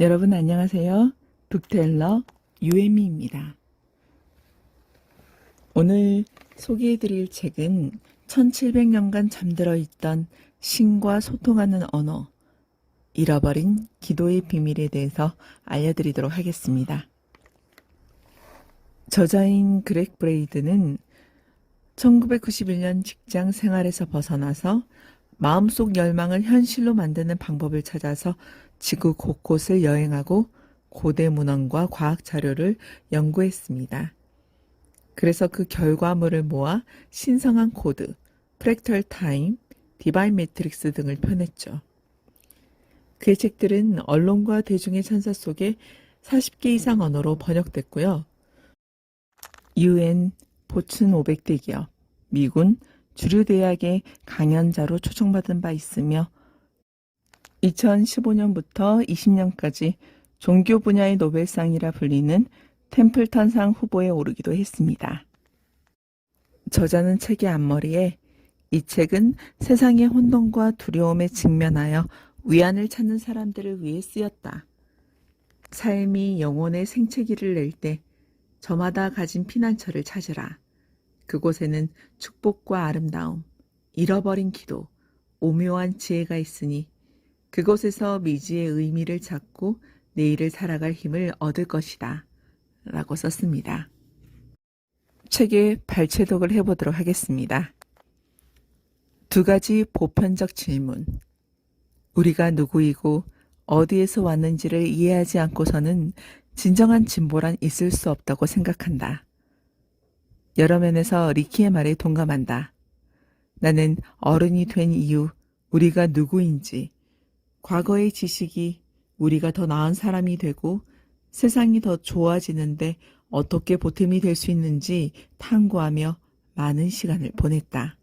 여러분 안녕하세요. 북텔러 유혜미입니다. 오늘 소개해드릴 책은 1700년간 잠들어 있던 신과 소통하는 언어, 잃어버린 기도의 비밀에 대해서 알려드리도록 하겠습니다. 저자인 그렉 브레이드는 1991년 직장 생활에서 벗어나서 마음속 열망을 현실로 만드는 방법을 찾아서 지구 곳곳을 여행하고 고대 문헌과 과학 자료를 연구했습니다. 그래서 그 결과물을 모아 신성한 코드, 프랙탈 타임, 디바인 매트릭스 등을 펴냈죠. 그의 책들은 언론과 대중의 천사 속에 40개 이상 언어로 번역됐고요. UN, 포춘 500대 기업, 미군, 주류 대학의 강연자로 초청받은 바 있으며 2015년부터 20년까지 종교 분야의 노벨상이라 불리는 템플턴상 후보에 오르기도 했습니다. 저자는 책의 앞머리에 이 책은 세상의 혼돈과 두려움에 직면하여 위안을 찾는 사람들을 위해 쓰였다. 삶이 영혼의 생채기를 낼 때 저마다 가진 피난처를 찾으라. 그곳에는 축복과 아름다움, 잃어버린 기도, 오묘한 지혜가 있으니 그곳에서 미지의 의미를 찾고 내일을 살아갈 힘을 얻을 것이다. 라고 썼습니다. 책의 발췌독을 해보도록 하겠습니다. 두 가지 보편적 질문. 우리가 누구이고 어디에서 왔는지를 이해하지 않고서는 진정한 진보란 있을 수 없다고 생각한다. 여러 면에서 리키의 말에 동감한다. 나는 어른이 된 이후 우리가 누구인지, 과거의 지식이 우리가 더 나은 사람이 되고 세상이 더 좋아지는데 어떻게 보탬이 될 수 있는지 탐구하며 많은 시간을 보냈다.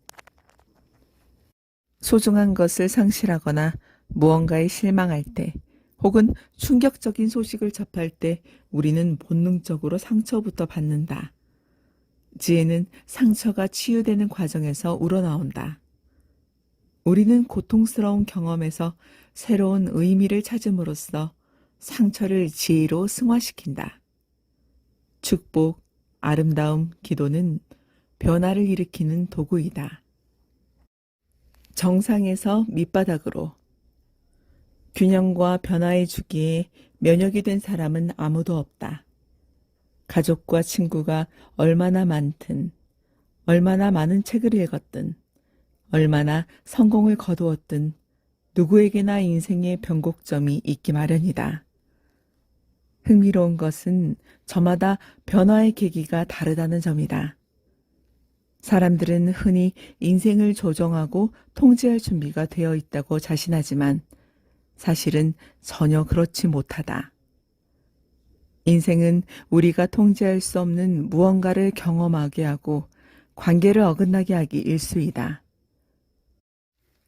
소중한 것을 상실하거나 무언가에 실망할 때 혹은 충격적인 소식을 접할 때 우리는 본능적으로 상처부터 받는다. 지혜는 상처가 치유되는 과정에서 우러나온다. 우리는 고통스러운 경험에서 새로운 의미를 찾음으로써 상처를 지혜로 승화시킨다. 축복, 아름다움, 기도는 변화를 일으키는 도구이다. 정상에서 밑바닥으로. 균형과 변화의 주기에 면역이 된 사람은 아무도 없다. 가족과 친구가 얼마나 많든, 얼마나 많은 책을 읽었든, 얼마나 성공을 거두었든 누구에게나 인생의 변곡점이 있기 마련이다. 흥미로운 것은 저마다 변화의 계기가 다르다는 점이다. 사람들은 흔히 인생을 조정하고 통제할 준비가 되어 있다고 자신하지만 사실은 전혀 그렇지 못하다. 인생은 우리가 통제할 수 없는 무언가를 경험하게 하고 관계를 어긋나게 하기 일쑤이다.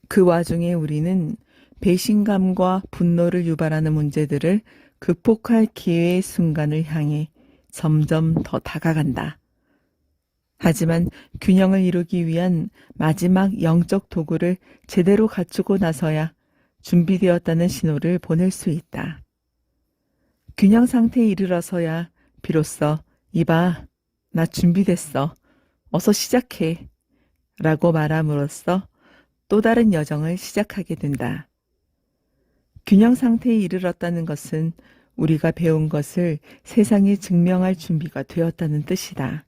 그 와중에 우리는 배신감과 분노를 유발하는 문제들을 극복할 기회의 순간을 향해 점점 더 다가간다. 하지만 균형을 이루기 위한 마지막 영적 도구를 제대로 갖추고 나서야 준비되었다는 신호를 보낼 수 있다. 균형 상태에 이르러서야 비로소 이봐, 나 준비됐어. 어서 시작해. 라고 말함으로써 또 다른 여정을 시작하게 된다. 균형 상태에 이르렀다는 것은 우리가 배운 것을 세상에 증명할 준비가 되었다는 뜻이다.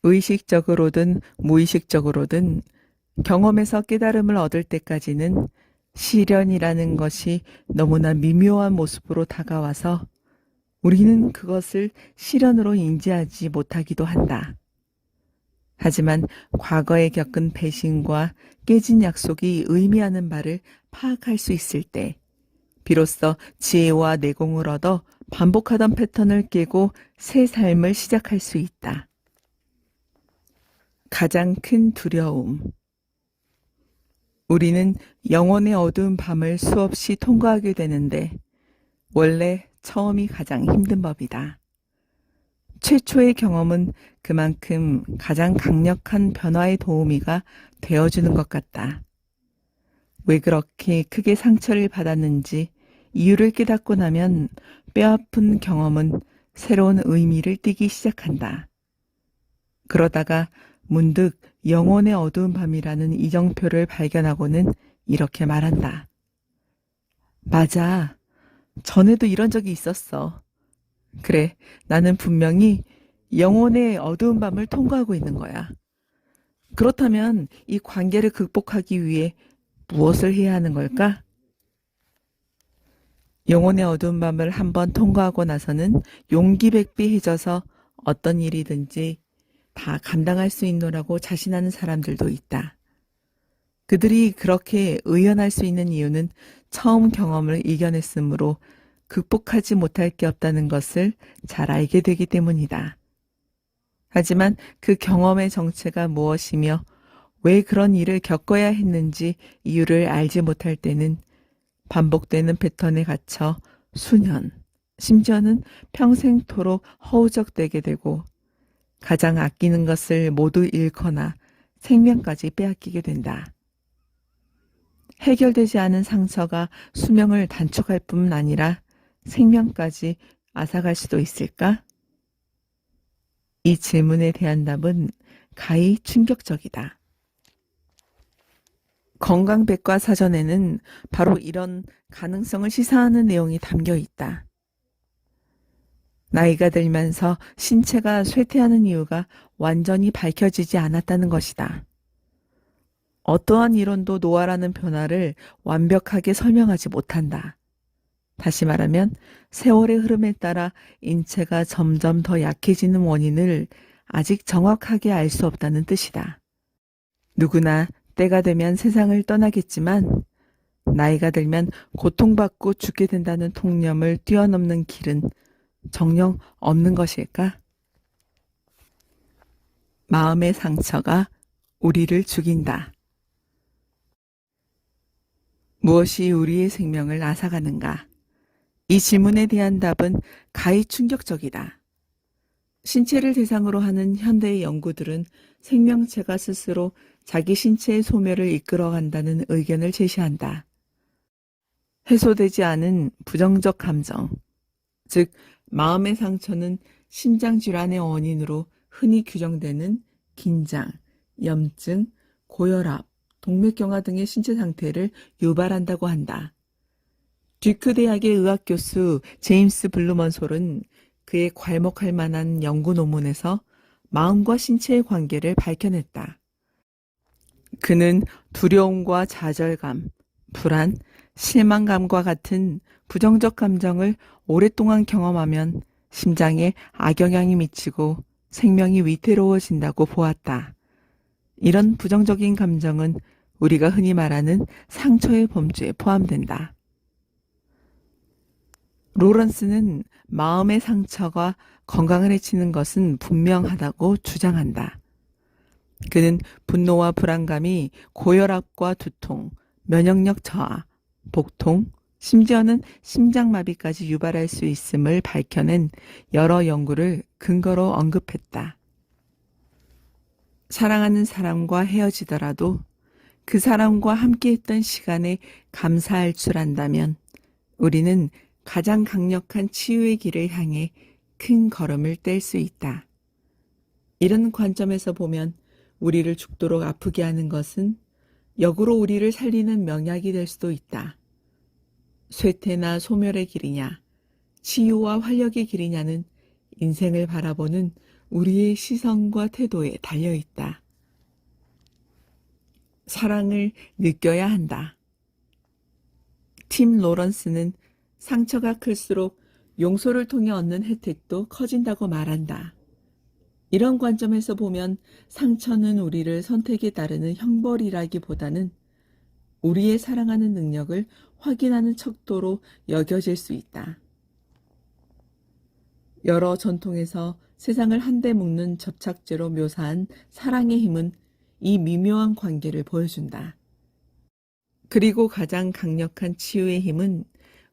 의식적으로든 무의식적으로든 경험에서 깨달음을 얻을 때까지는 시련이라는 것이 너무나 미묘한 모습으로 다가와서 우리는 그것을 시련으로 인지하지 못하기도 한다. 하지만 과거에 겪은 배신과 깨진 약속이 의미하는 바를 파악할 수 있을 때 비로소 지혜와 내공을 얻어 반복하던 패턴을 깨고 새 삶을 시작할 수 있다. 가장 큰 두려움. 우리는 영혼의 어두운 밤을 수없이 통과하게 되는데 원래 처음이 가장 힘든 법이다. 최초의 경험은 그만큼 가장 강력한 변화의 도우미가 되어주는 것 같다. 왜 그렇게 크게 상처를 받았는지 이유를 깨닫고 나면 뼈아픈 경험은 새로운 의미를 띠기 시작한다. 그러다가 문득 영혼의 어두운 밤이라는 이정표를 발견하고는 이렇게 말한다. 맞아. 전에도 이런 적이 있었어. 그래, 나는 분명히 영혼의 어두운 밤을 통과하고 있는 거야. 그렇다면 이 관계를 극복하기 위해 무엇을 해야 하는 걸까? 영혼의 어두운 밤을 한번 통과하고 나서는 용기백비해져서 어떤 일이든지 다 감당할 수 있노라고 자신하는 사람들도 있다. 그들이 그렇게 의연할 수 있는 이유는 처음 경험을 이겨냈으므로 극복하지 못할 게 없다는 것을 잘 알게 되기 때문이다. 하지만 그 경험의 정체가 무엇이며 왜 그런 일을 겪어야 했는지 이유를 알지 못할 때는 반복되는 패턴에 갇혀 수년, 심지어는 평생토록 허우적대게 되고 가장 아끼는 것을 모두 잃거나 생명까지 빼앗기게 된다. 해결되지 않은 상처가 수명을 단축할 뿐 아니라 생명까지 앗아갈 수도 있을까? 이 질문에 대한 답은 가히 충격적이다. 건강백과사전에는 바로 이런 가능성을 시사하는 내용이 담겨 있다. 나이가 들면서 신체가 쇠퇴하는 이유가 완전히 밝혀지지 않았다는 것이다. 어떠한 이론도 노화라는 변화를 완벽하게 설명하지 못한다. 다시 말하면 세월의 흐름에 따라 인체가 점점 더 약해지는 원인을 아직 정확하게 알 수 없다는 뜻이다. 누구나 때가 되면 세상을 떠나겠지만 나이가 들면 고통받고 죽게 된다는 통념을 뛰어넘는 길은 정녕 없는 것일까? 마음의 상처가 우리를 죽인다. 무엇이 우리의 생명을 앗아가는가? 이 질문에 대한 답은 가히 충격적이다. 신체를 대상으로 하는 현대의 연구들은 생명체가 스스로 자기 신체의 소멸을 이끌어간다는 의견을 제시한다. 해소되지 않은 부정적 감정, 즉 마음의 상처는 심장질환의 원인으로 흔히 규정되는 긴장, 염증, 고혈압, 동맥경화 등의 신체 상태를 유발한다고 한다. 듀크 대학의 의학 교수 제임스 블루먼솔은 그의 괄목할 만한 연구 논문에서 마음과 신체의 관계를 밝혀냈다. 그는 두려움과 좌절감, 불안, 실망감과 같은 부정적 감정을 오랫동안 경험하면 심장에 악영향이 미치고 생명이 위태로워진다고 보았다. 이런 부정적인 감정은 우리가 흔히 말하는 상처의 범주에 포함된다. 로런스는 마음의 상처가 건강을 해치는 것은 분명하다고 주장한다. 그는 분노와 불안감이 고혈압과 두통, 면역력 저하, 복통, 심지어는 심장마비까지 유발할 수 있음을 밝혀낸 여러 연구를 근거로 언급했다. 사랑하는 사람과 헤어지더라도 그 사람과 함께했던 시간에 감사할 줄 안다면 우리는 가장 강력한 치유의 길을 향해 큰 걸음을 뗄 수 있다. 이런 관점에서 보면 우리를 죽도록 아프게 하는 것은 역으로 우리를 살리는 명약이 될 수도 있다. 쇠퇴나 소멸의 길이냐, 치유와 활력의 길이냐는 인생을 바라보는 우리의 시선과 태도에 달려있다. 사랑을 느껴야 한다. 팀 로런스는 상처가 클수록 용서를 통해 얻는 혜택도 커진다고 말한다. 이런 관점에서 보면 상처는 우리를 선택에 따르는 형벌이라기보다는 우리의 사랑하는 능력을 확인하는 척도로 여겨질 수 있다. 여러 전통에서 세상을 한데 묶는 접착제로 묘사한 사랑의 힘은 이 미묘한 관계를 보여준다. 그리고 가장 강력한 치유의 힘은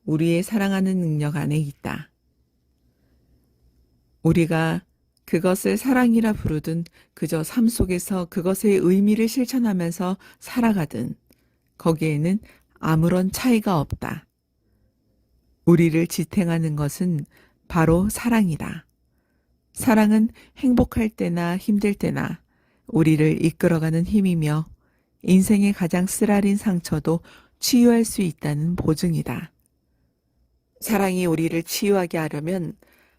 우리의 사랑하는 능력 안에 있다. 우리가 그것을 사랑이라 부르든 그저 삶 속에서 그것의 의미를 실천하면서 살아가든 거기에는 아무런 차이가 없다. 우리를 지탱하는 것은 바로 사랑이다. 사랑은 행복할 때나 힘들 때나 우리를 이끌어가는 힘이며 인생의 가장 쓰라린 상처도 치유할 수 있다는 보증이다. 사랑이 우리를 치유하게 하려면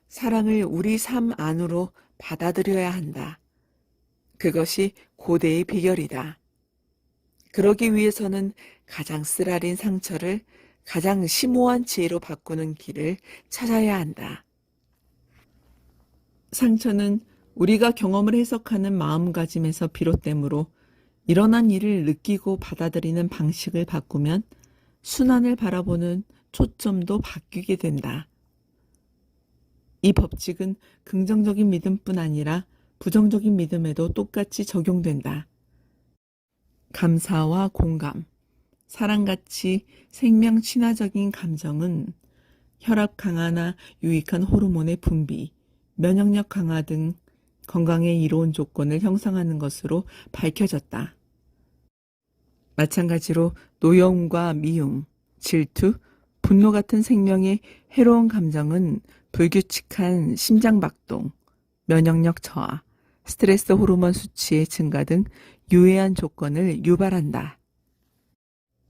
사랑을 우리 삶 안으로 받아들여야 한다. 그것이 고대의 비결이다. 그러기 위해서는 가장 쓰라린 상처를 가장 심오한 지혜로 바꾸는 길을 찾아야 한다. 상처는 우리가 경험을 해석하는 마음가짐에서 비롯되므로 일어난 일을 느끼고 받아들이는 방식을 바꾸면 순환을 바라보는 초점도 바뀌게 된다. 이 법칙은 긍정적인 믿음뿐 아니라 부정적인 믿음에도 똑같이 적용된다. 감사와 공감, 사랑같이 생명 친화적인 감정은 혈압 강화나 유익한 호르몬의 분비, 면역력 강화 등 건강에 이로운 조건을 형성하는 것으로 밝혀졌다. 마찬가지로 노여움과 미움, 질투, 분노 같은 생명의 해로운 감정은 불규칙한 심장박동, 면역력 저하, 스트레스 호르몬 수치의 증가 등 유해한 조건을 유발한다.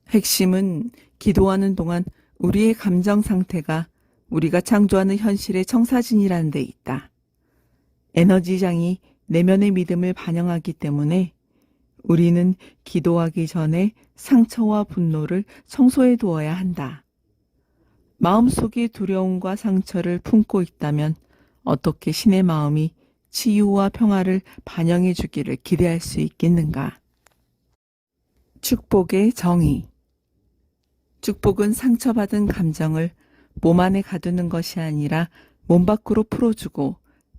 핵심은 기도하는 동안 우리의 감정 상태가 우리가 창조하는 현실의 청사진이라는 데 있다. 에너지장이 내면의 믿음을 반영하기 때문에 우리는 기도하기 전에 상처와 분노를 청소해 두어야 한다. 마음속에 두려움과 상처를 품고 있다면 어떻게 신의 마음이 치유와 평화를 반영해 주기를 기대할 수 있겠는가? 축복의 정의. 축복은 상처받은 감정을 몸 안에 가두는 것이 아니라 몸 밖으로 풀어주고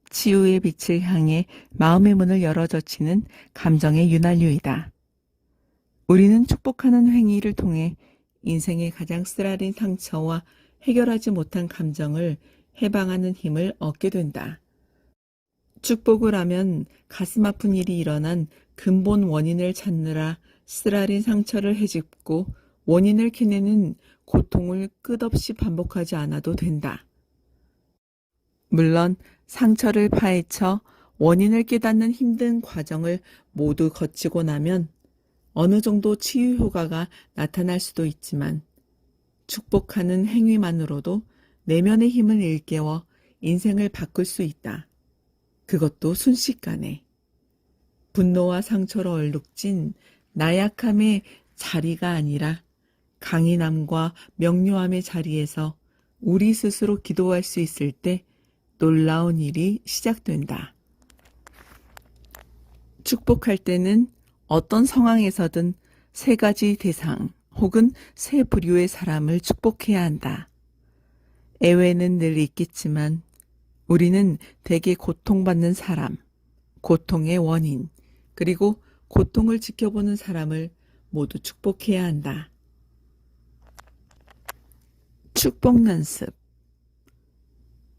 치유의 빛을 향해 마음의 문을 열어젖히는 감정의 윤활유이다. 우리는 축복하는 행위를 통해 인생의 가장 쓰라린 상처와 해결하지 못한 감정을 해방하는 힘을 얻게 된다. 축복을 하면 가슴 아픈 일이 일어난 근본 원인을 찾느라 쓰라린 상처를 헤집고 원인을 캐내는 고통을 끝없이 반복하지 않아도 된다. 물론 상처를 파헤쳐 원인을 깨닫는 힘든 과정을 모두 거치고 나면 어느 정도 치유 효과가 나타날 수도 있지만 축복하는 행위만으로도 내면의 힘을 일깨워 인생을 바꿀 수 있다. 그것도 순식간에. 분노와 상처로 얼룩진 나약함의 자리가 아니라 강인함과 명료함의 자리에서 우리 스스로 기도할 수 있을 때 놀라운 일이 시작된다. 축복할 때는 어떤 상황에서든 세 가지 대상 혹은 세 부류의 사람을 축복해야 한다. 예외는 늘 있겠지만 우리는 대개 고통받는 사람, 고통의 원인, 그리고 고통을 지켜보는 사람을 모두 축복해야 한다. 축복 연습.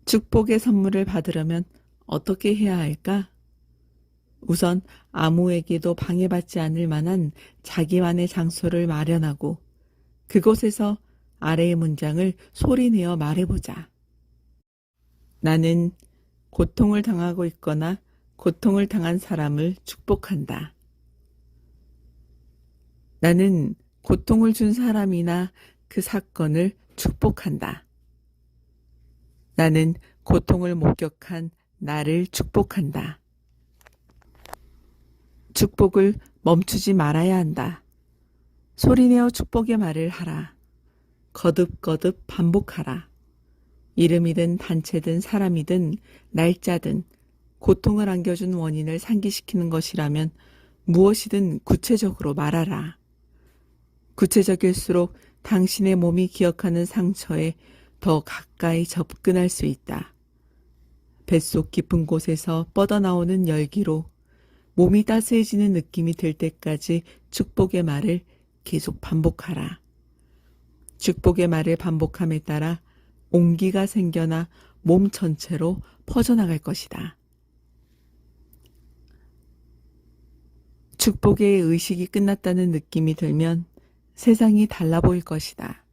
축복의 선물을 받으려면 어떻게 해야 할까? 우선 아무에게도 방해받지 않을 만한 자기만의 장소를 마련하고 그곳에서 아래의 문장을 소리내어 말해보자. 나는 고통을 당하고 있거나 고통을 당한 사람을 축복한다. 나는 고통을 준 사람이나 그 사건을 축복한다. 나는 고통을 목격한 나를 축복한다. 축복을 멈추지 말아야 한다. 소리내어 축복의 말을 하라. 거듭거듭 반복하라. 이름이든 단체든 사람이든 날짜든 고통을 안겨준 원인을 상기시키는 것이라면 무엇이든 구체적으로 말하라. 구체적일수록 당신의 몸이 기억하는 상처에 더 가까이 접근할 수 있다. 뱃속 깊은 곳에서 뻗어나오는 열기로 몸이 따스해지는 느낌이 들 때까지 축복의 말을 계속 반복하라. 축복의 말을 반복함에 따라 온기가 생겨나 몸 전체로 퍼져나갈 것이다. 축복의 의식이 끝났다는 느낌이 들면 세상이 달라 보일 것이다.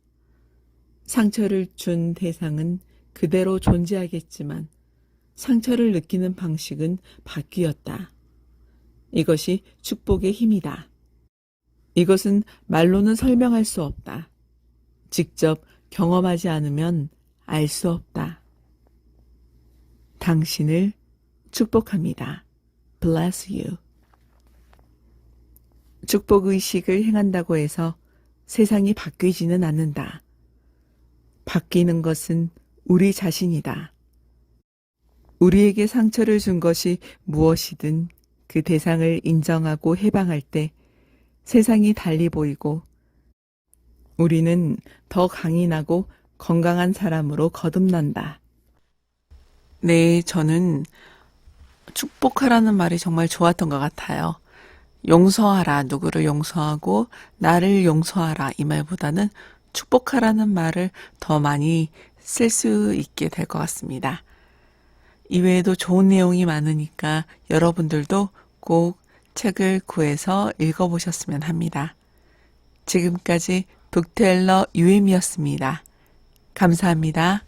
상처를 준 대상은 그대로 존재하겠지만 상처를 느끼는 방식은 바뀌었다. 이것이 축복의 힘이다. 이것은 말로는 설명할 수 없다. 직접 경험하지 않으면 알 수 없다. 당신을 축복합니다. Bless you. 축복 의식을 행한다고 해서 세상이 바뀌지는 않는다. 바뀌는 것은 우리 자신이다. 우리에게 상처를 준 것이 무엇이든 그 대상을 인정하고 해방할 때 세상이 달리 보이고 우리는 더 강인하고 건강한 사람으로 거듭난다. 네, 저는 축복하라는 말이 정말 좋았던 것 같아요. 용서하라, 누구를 용서하고 나를 용서하라 이 말보다는 축복하라는 말을 더 많이 쓸 수 있게 될 것 같습니다. 이외에도 좋은 내용이 많으니까 여러분들도 꼭 책을 구해서 읽어보셨으면 합니다. 지금까지 북테일러 유엠이었습니다. 감사합니다.